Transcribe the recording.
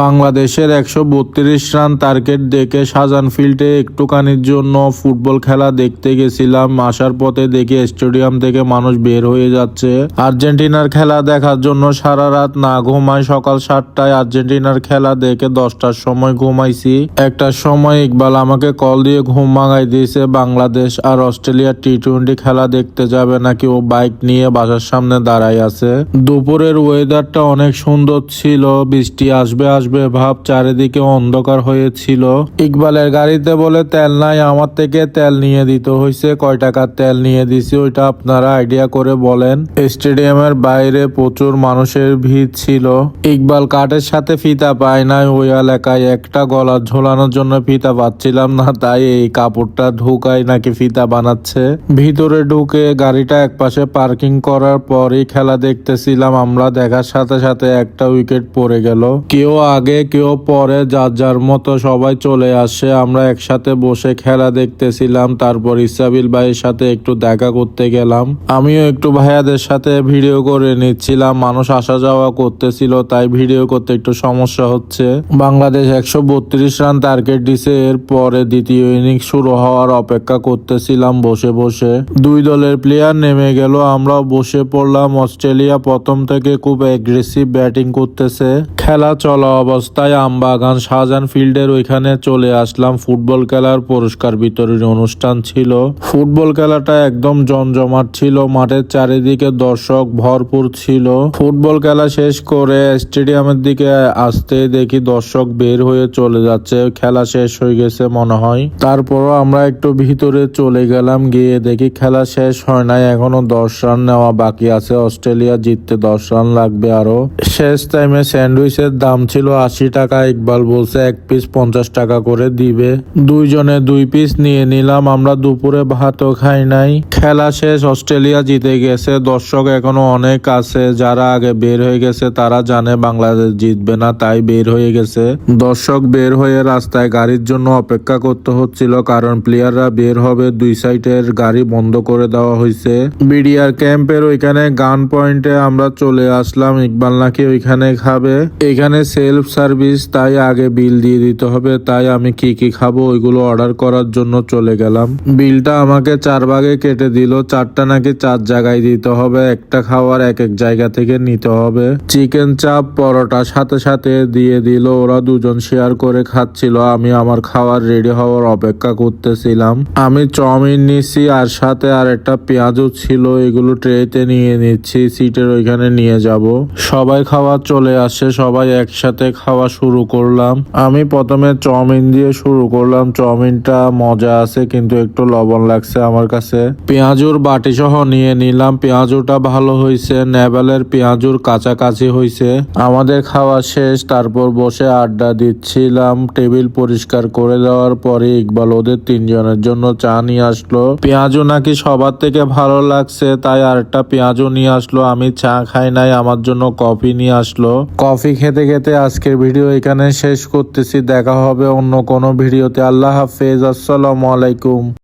বাংলাদেশের ১৩২ run target দেখে শাহজাহান ফিল্ডে একটুখানির জন্য ফুটবল খেলা দেখতে গেছিলাম। আসার পথে দেখি স্টেডিয়াম থেকে মানুষ বের হয়ে যাচ্ছে আর্জেন্টিনার খেলা দেখার জন্য। সারা রাত না ঘুমায় সকাল 7টায় আর্জেন্টিনার খেলা দেখে 10টার সময় ঘুমাইছি। 1টার সময় ইকবাল আমাকে কল দিয়ে ঘুম ভাঙাই দিয়েছে। বাংলাদেশ আর অস্ট্রেলিয়ার টি-20 খেলা দেখতে যাবে নাকি, ও বাইক নিয়ে বাসার সামনে দাঁড়াই আছে। দুপুরের ওয়েদারটা অনেক সুন্দর ছিল, বৃষ্টি আসবে আসবে ভাব, চারিদিকে অন্ধকার হয়েছিল। ইকবালের গাড়িতে বলে তেল নাই, আমার থেকে তেল নিয়ে দিতে হয়েছে। কয় টাকার তেল নিয়ে দিছি ওইটা আপনারা আইডিয়া করে বলেন। স্টেডিয়ামের বাইরে প্রচুর মানুষের ভিড় ছিল। ইকবাল কাঠের সাথে ফিতা পায় নাই ওই এলাকায়, একটা গলা ঝোলানোর জন্য ফিতা পাচ্ছিলাম না, তাই এই কাপড়টা ঢুকাই নাকি ফিতা বানাচ্ছে। ভিতরে ঢুকে গাড়িটা একপাশে পার্কিং করার পরই খেলা দেখতেছিলাম আমরা। দেখার সাথে সাথে একটা উইকেট পড়ে গেল। কেউ আগে কেউ পরে, যার যার মতো সবাই চলে আসে। আমরা একসাথে বসে খেলা দেখতেছিলাম। তারপর ইসাবিল ভাইয়ের সাথে একটু দেখা করতে গেলাম। আমিও একটু ভাইয়াদের সাথে ভিডিও করে নিচ্ছিলাম। মানুষ আসা যাওয়া করতেছিল, তাই ভিডিও করতে একটু সমস্যা হচ্ছে। বাংলাদেশ ১৩২ রান টার্গেট দিছে। এর পরে দ্বিতীয় ইনিংস শুরু হওয়ার অপেক্ষা করতেছিলাম বসে বসে। দুই দলের প্লেয়ার নেমে গেল, আমরাও বসে পড়লাম। অস্ট্রেলিয়া প্রথম থেকে খুব অ্যাগ্রেসিভ ব্যাটিং করতেছে। খেলা চলা অবস্থায় আমবাগান শাহজাহান ফিল্ডের ওইখানে চলে আসলাম। ফুটবল খেলার পুরস্কার বিতরণী অনুষ্ঠান ছিল। ফুটবল খেলাটা একদম জমজমাট ছিল, মাঠের চারিদিকে দর্শক ভরপুর ছিল। ফুটবল খেলা শেষ করে স্টেডিয়ামের দিকে আসতে দেখি দর্শক বের হয়ে চলে যাচ্ছে, খেলা শেষ হয়ে গেছে মনে হয়। তারপরও আমরা একটু ভিতরে চলে গেলাম, গিয়ে দেখি খেলা শেষ হয় নাই, এখনো 10 রান নেওয়া বাকি আছে। অস্ট্রেলিয়া জিততে 10 রান লাগবে আরো। শেষ টাইমে স্যান্ডউইচের দাম ছিল 80 টাকা। ইকবাল বলছে 1 পিস 50 টাকা করে দিবে। দুইজনে 2 পিস নিয়ে নিলাম। আমরা দুপুরে ভাতও খাই নাই। খেলা শেষ, অস্ট্রেলিয়া জিতে গেছে। দর্শক এখনো অনেক আছে, যারা আগে বের হয়ে গেছে তারা জানে বাংলাদেশ জিতবে না, তাই বের হয়ে গেছে। দর্শক বের হয়ে রাস্তায় গাড়ির জন্য অপেক্ষা করতে হচ্ছিল, কারণ প্লেয়াররা বের হবে। 2 সাইডের গাড়ি বন্ধ করে দেওয়া হয়েছে। বিডিআর ক্যাম্পের ওইখানে গান পয়েন্টে আমরা চলে আসলাম। ইকবাল নাকি ওইখানে খাবে। এখানে সেলফ সার্ভিস, তাই আগে বিল দিয়ে দিতে হবে। তাই আমি কি কি খাবো ওইগুলো অর্ডার করার জন্য চলে গেলাম। বিলটা আমাকে 4 ভাগে কেটে দিল। 4টা নাকি 4 জায়গায় দিতে হবে, একটা খাবার এক এক জায়গা থেকে নিতে হবে। চিকেন চাপ পরোটা সাথে সাথে দিয়ে দিল। ওরা দুজন শেয়ার করে খাচ্ছিল, আমি আমার খাবার রেডি হওয়ার অপেক্ষা করতেছিলাম। আমি চাউমিন নিচ্ছি, আর সাথে আর একটা পেঁয়াজও ছিল, এগুলো ট্রেতে নিয়ে নিচ্ছি, সিটের ওইখানে নিয়ে যাব। সবাই খাওয়া চলে আসে, সবাই একসাথে খাওয়া শুরু করলাম। আমি প্রথমে চাউমিন দিয়ে শুরু করলাম। চাউমিনটা মজা আছে, কিন্তু একটু লবণ লাগছে আমার কাছে। পেঁয়াজুর বাটি সহ নিয়ে নিলাম। পেঁয়াজুটা ভালো হয়েছে, নেভালের পেঁয়াজুর কাছাকাছি হয়েছে। আমাদের খাওয়া শেষ, তারপর বসে আড্ডা দিচ্ছিলাম। টেবিল পরিষ্কার করে দেওয়ার পরে ইকবাল ওদের 3 জনের জন্য চা নিয়ে আসলো। পেঁয়াজু নাকি সবার থেকে ভালো লাগছে, তাই আরেকটা পেঁয়াজু নিয়ে আসলো। আমি চা খাই নাই, আমার জন্য কফি নিয়ে আসলো। কফি খেতে খেতে আজকের ভিডিও এখানে শেষ করতেছি। দেখা হবে অন্য কোনো ভিডিওতে। আল্লাহ হাফেজ, আসসালামু আলাইকুম।